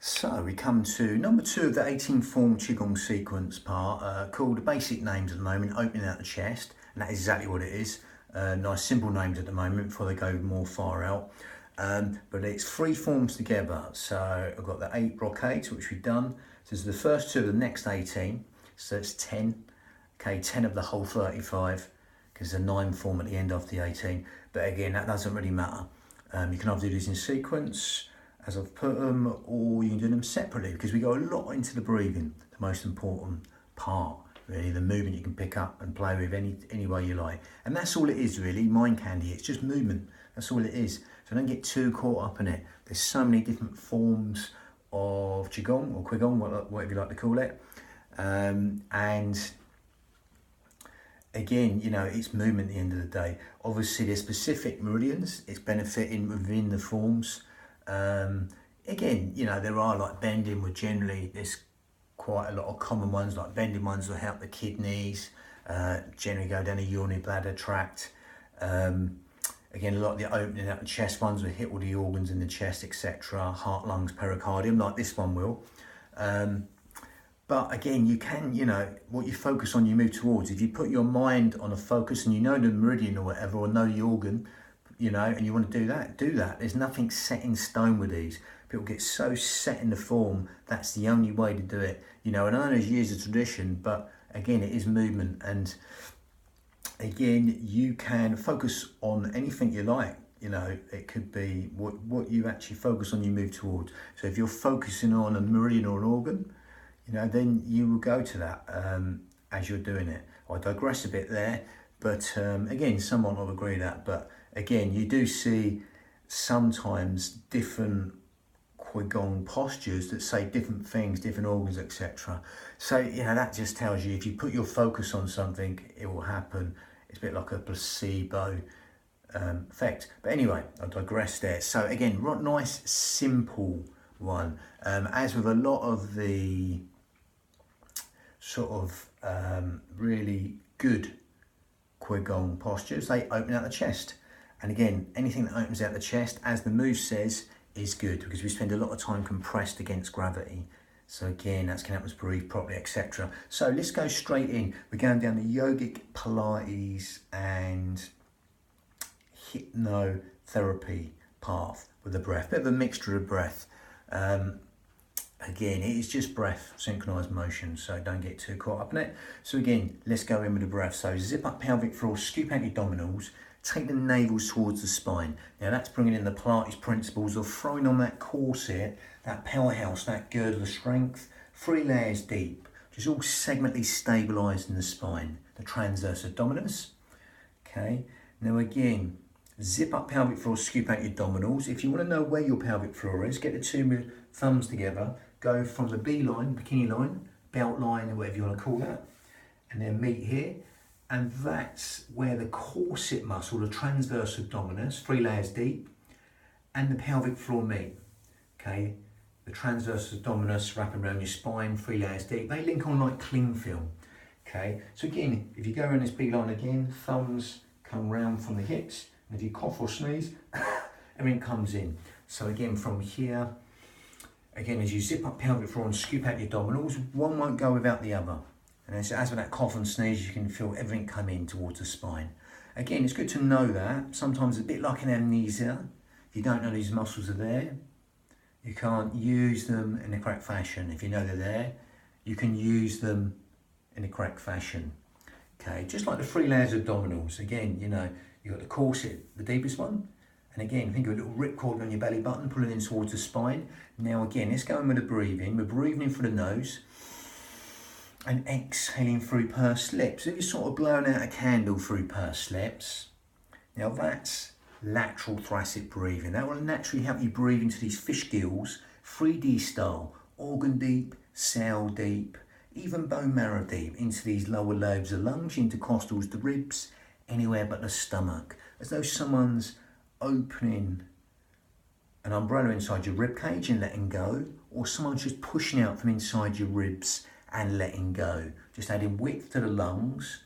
So we come to number 2 of the 18 form qigong sequence part, called the basic names at the moment, opening out the chest, and that is exactly what it is. Nice simple names at the moment before they go more far out. But it's 3 forms together. So I've got the 8 brocades, which we've done. So this is the first 2 of the next 18. So it's 10. Okay, 10 of the whole 35, because there's a 9 form at the end of the 18. But again, that doesn't really matter. You can either do these in sequence, as I've put them, or you can do them separately, because we go a lot into the breathing, the most important part, really, the movement you can pick up and play with any way you like. And that's all it is, really, mind candy. It's just movement. That's all it is. So don't get too caught up in it. There's so many different forms of qigong or qigong, whatever you like to call it. And again, you know, it's movement at the end of the day. Obviously, there's specific meridians. It's benefiting within the forms. Again, you know, there are like bending, where generally there's quite a lot of common ones, like bending ones will help the kidneys, generally go down the urinary bladder tract. Again, a lot of the opening out the chest ones will hit all the organs in the chest, etc. Heart, lungs, pericardium, like this one will. But again, you can, you know, what you focus on, you move towards. If you put your mind on a focus and you know the meridian or whatever, or know the organ, you know, and you want to do that, do that. There's nothing set in stone with these. People get so set in the form, that's the only way to do it. You know, and I know there's years of tradition, but again, it is movement. And again, you can focus on anything you like. You know, it could be what you actually focus on, you move towards. So if you're focusing on a meridian or an organ, you know, then you will go to that as you're doing it. I digress a bit there, but again, someone will agree that. But again, you do see sometimes different qigong postures that say different things, different organs, etc. So, you know, that just tells you if you put your focus on something, it will happen. It's a bit like a placebo effect. But anyway, I digress there. So again, nice, simple one. As with a lot of the sort of really good qigong postures, they open out the chest. And again, anything that opens out the chest, as the move says, is good, because we spend a lot of time compressed against gravity. So again, that's going to help us breathe properly, etc. So let's go straight in. We're going down the yogic Pilates and hypnotherapy path with the breath. Bit of a mixture of breath. Again, it is just breath, synchronized motion, so don't get too caught up in it. So again, let's go in with the breath. So zip up pelvic floor, scoop out your abdominals, take the navels towards the spine. Now that's bringing in the Pilates principles of throwing on that corset, that powerhouse, that girdle of strength, 3 layers deep, just all segmentally stabilised in the spine, the transverse abdominis. Okay, now again, zip up pelvic floor, scoop out your abdominals. If you want to know where your pelvic floor is, get the 2 thumbs together, go from the B line, bikini line, belt line, or whatever you want to call that, and then meet here. And that's where the corset muscle, the transverse abdominis, 3 layers deep, and the pelvic floor meet. Okay, the transverse abdominis wrapping around your spine, 3 layers deep. They link on like cling film. Okay, so again, if you go around this B line again, thumbs come round from the hips, and if you cough or sneeze, everything comes in. So again, from here, again, as you zip up pelvic floor and scoop out your abdominals, one won't go without the other. And as with that cough and sneeze, you can feel everything come in towards the spine. Again, it's good to know that. Sometimes it's a bit like an amnesia. If you don't know these muscles are there, you can't use them in the correct fashion. If you know they're there, you can use them in the correct fashion. Okay, just like the 3 layers of abdominals. Again, you know, you've got the corset, the deepest one. And again, think of a little ripcord on your belly button, pulling in towards the spine. Now again, let's go in with the breathing. We're breathing in through the nose and exhaling through pursed lips. So you're sort of blowing out a candle through pursed lips. Now that's lateral thoracic breathing. That will naturally help you breathe into these fish gills, 3D style, organ deep, cell deep, even bone marrow deep, into these lower lobes of lungs, intercostals, the ribs, anywhere but the stomach. As though someone's opening an umbrella inside your rib cage and letting go, or someone's just pushing out from inside your ribs and letting go. Just adding width to the lungs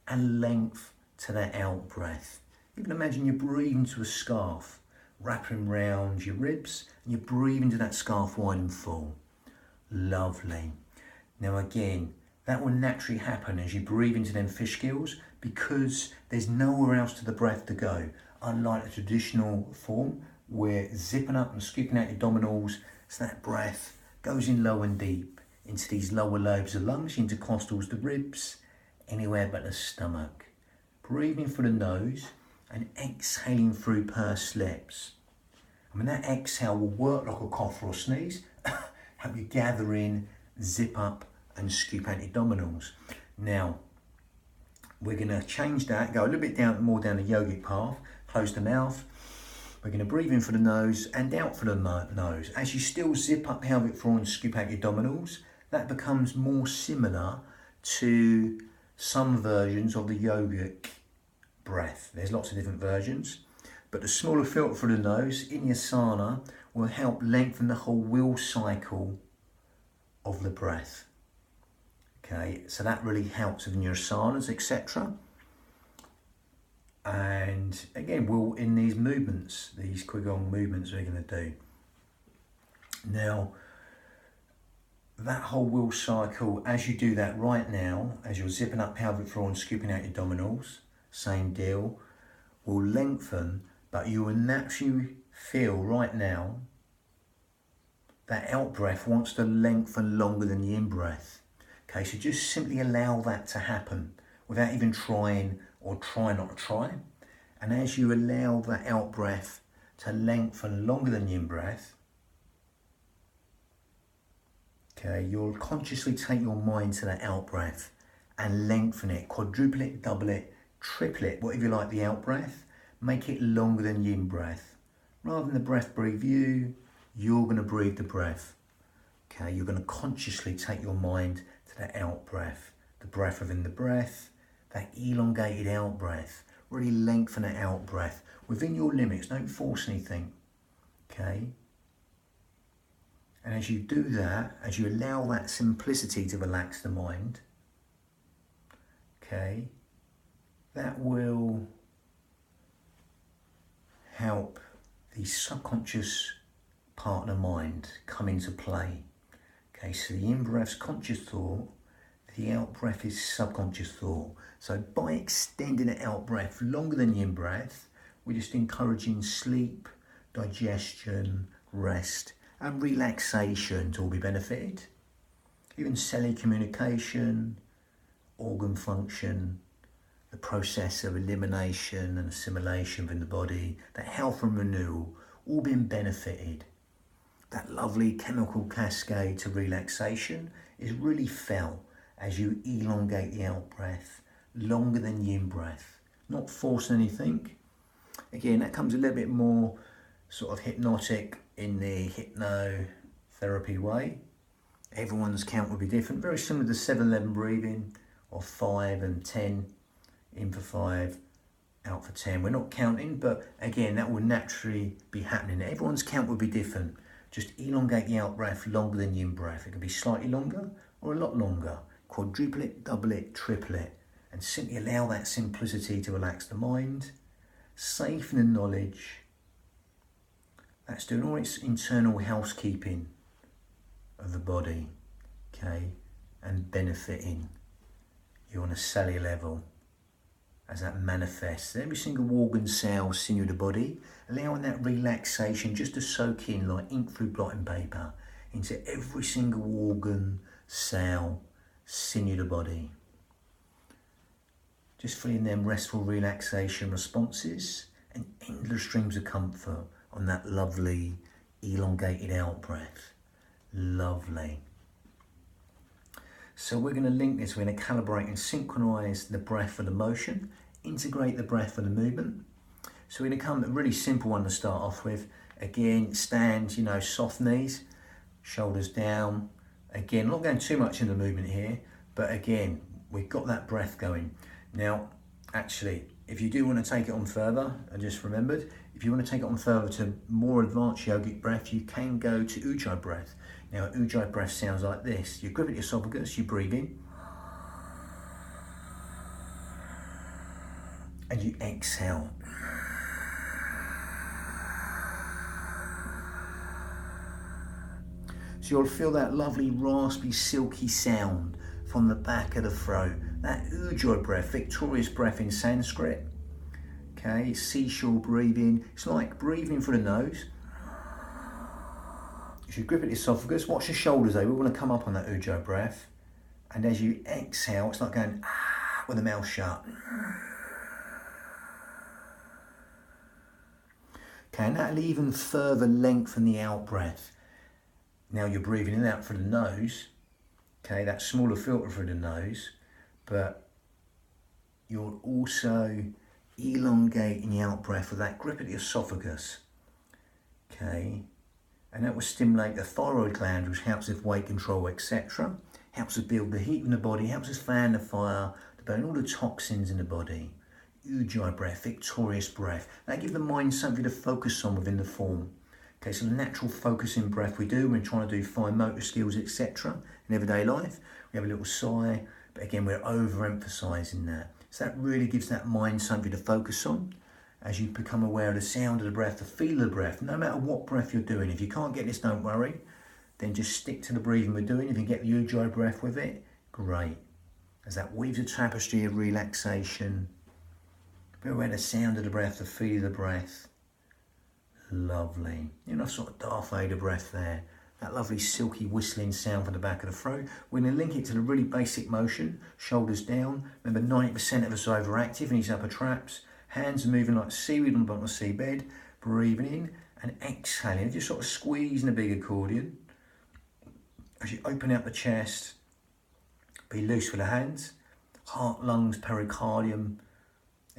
and length to that out breath. You can imagine you're breathing to a scarf wrapping round your ribs, and you breathe into that scarf wide and full. Lovely. Now again, that will naturally happen as you breathe into them fish gills because there's nowhere else to the breath to go. Unlike the traditional form, we're zipping up and scooping out your abdominals, so that breath goes in low and deep into these lower lobes of lungs, intercostals, the ribs, anywhere but the stomach. Breathing through the nose and exhaling through pursed lips. I mean, that exhale will work like a cough or a sneeze, help you gather in, zip up and scoop out your abdominals. Now, we're going to change that, go a little bit more down the yogic path, close the mouth. We're going to breathe in for the nose and out for the nose. As you still zip up pelvic floor and scoop out your abdominals, that becomes more similar to some versions of the yogic breath. There's lots of different versions, but the smaller filter for the nose in your asana will help lengthen the whole will cycle of the breath. Okay, so that really helps with your asanas, etc. And again, we'll in these movements, these qigong movements we're going to do. Now, that whole will cycle, as you do that right now, as you're zipping up pelvic floor and scooping out your abdominals, same deal, will lengthen, but you will naturally feel right now that out breath wants to lengthen longer than the in breath. Okay, so just simply allow that to happen without even trying or try not to try. And as you allow that out breath to lengthen longer than the in breath, okay, you'll consciously take your mind to that out breath and lengthen it, quadruple it, double it, triple it, whatever you like the out breath, make it longer than the in breath. Rather than the breath breathe you, you're going to breathe the breath. Okay, you're going to consciously take your mind to that out breath, the breath within the breath, that elongated out breath. Really lengthen that out breath within your limits. Don't force anything. Okay. And as you do that, as you allow that simplicity to relax the mind, okay, that will help the subconscious part of the mind come into play. Okay, so the in-breath's conscious thought, the out-breath is subconscious thought. So by extending the out-breath longer than the in-breath, we're just encouraging sleep, digestion, rest, and relaxation to all be benefited. Even cellular communication, organ function, the process of elimination and assimilation within the body, that health and renewal, all being benefited. That lovely chemical cascade to relaxation is really felt as you elongate the out-breath longer than the in-breath. Not force anything. Again, that comes a little bit more sort of hypnotic in the hypnotherapy way. Everyone's count will be different. Very similar to 7-11 breathing, or 5 and 10. In for 5, out for 10. We're not counting, but again, that will naturally be happening. Everyone's count will be different. Just elongate the out-breath longer than the in-breath. It can be slightly longer or a lot longer. Quadruple it, double it, triple it. And simply allow that simplicity to relax the mind. Safe in the knowledge. That's doing all its internal housekeeping of the body, okay, and benefiting you on a cellular level as that manifests every single organ, cell, sinew of the body, allowing that relaxation just to soak in like ink through blotting paper into every single organ, cell, sinew of the body. Just feeling them restful relaxation responses and endless streams of comfort on that lovely elongated out breath. Lovely. So we're going to link this, we're going to calibrate and synchronize the breath for the motion, integrate the breath for the movement. So we're going to come a really simple one to start off with. Again, stand, soft knees, shoulders down. Again, not going too much in the movement here, but again, we've got that breath going. Now, actually, if you do want to take it on further, I just remembered, if you want to take it on further to more advanced yogic breath, you can go to Ujjayi breath. Now, Ujjayi breath sounds like this. You grip at your esophagus, you breathe in, and you exhale. So you'll feel that lovely raspy, silky sound from the back of the throat. That ujjayi breath, victorious breath in Sanskrit. Okay, seashore breathing. It's like breathing through the nose. You should grip at the esophagus. Watch the shoulders though. We want to come up on that ujjayi breath. And as you exhale, it's like going with the mouth shut. Okay, and that'll even further lengthen the out breath. Now you're breathing in and out through the nose. Okay, that smaller filter through the nose, but you're also elongating the out breath with that grip at the esophagus. Okay, and that will stimulate the thyroid gland, which helps with weight control, etc. Helps us build the heat in the body, helps us fan the fire, to burn all the toxins in the body. Ujjayi breath, victorious breath. That gives the mind something to focus on within the form. Okay, so the natural focusing breath we do when trying to do fine motor skills, etc. in everyday life. We have a little sigh, but again, we're overemphasizing that. So that really gives that mind something to focus on. As you become aware of the sound of the breath, the feel of the breath, no matter what breath you're doing. If you can't get this, don't worry. Then just stick to the breathing we're doing. If you get the ujjayi breath with it, great. As that weaves a tapestry of relaxation. Be aware of the sound of the breath, the feel of the breath. Lovely. You know, sort of Darth Vader breath there. That lovely silky whistling sound from the back of the throat. We're going to link it to the really basic motion. Shoulders down. Remember, 90% of us are overactive in these upper traps. Hands are moving like seaweed on the bottom of the seabed. Breathing in and exhaling. Just sort of squeezing a big accordion. As you open out the chest, be loose with the hands. Heart, lungs, pericardium.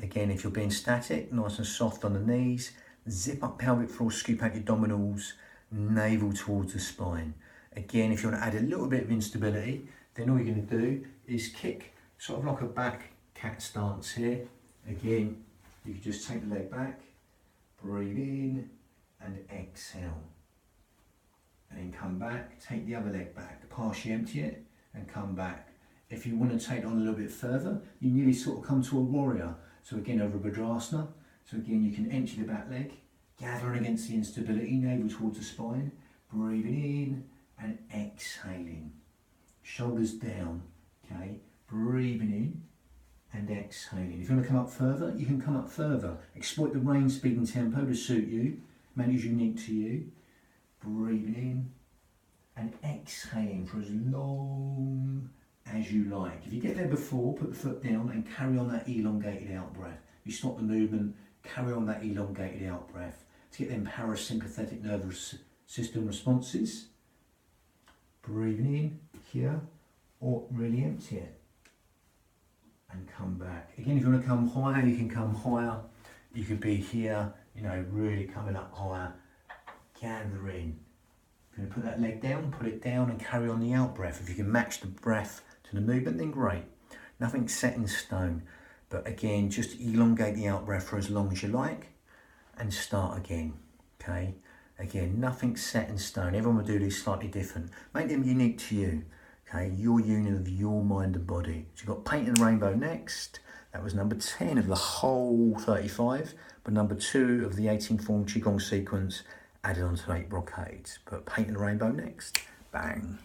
Again, if you're being static, nice and soft on the knees. Zip up pelvic floor, scoop out your abdominals, navel towards the spine. Again, if you want to add a little bit of instability, then all you're going to do is kick, sort of like a back cat stance here. Again, you can just take the leg back, breathe in and exhale. And then come back, take the other leg back, partially empty it and come back. If you want to take it on a little bit further, you nearly sort of come to a warrior. So again, over Bhadrasana. So again, you can empty the back leg, gathering against the instability, navel towards the spine, breathing in and exhaling. Shoulders down, okay? Breathing in and exhaling. If you want to come up further, you can come up further. Exploit the range, speed and tempo to suit you. Make it unique to you. Breathing in and exhaling for as long as you like. If you get there before, put the foot down and carry on that elongated out breath. You stop the movement, carry on that elongated out breath to get them parasympathetic nervous system responses. Breathing in here or really empty it and come back. Again, if you want to come higher, you can come higher. You could be here, you know, really coming up higher. Gather in. If you want to put that leg down, put it down and carry on the out breath. If you can match the breath to the movement, then great. Nothing set in stone. But again, just elongate the out breath for as long as you like and start again, okay? Again, nothing set in stone. Everyone will do these slightly different. Make them unique to you, okay? Your union of your mind and body. So you've got Painting the Rainbow next. That was number 10 of the whole 35, but number 2 of the 18 form qigong sequence added on to 8 brocades. But Painting the Rainbow next, bang.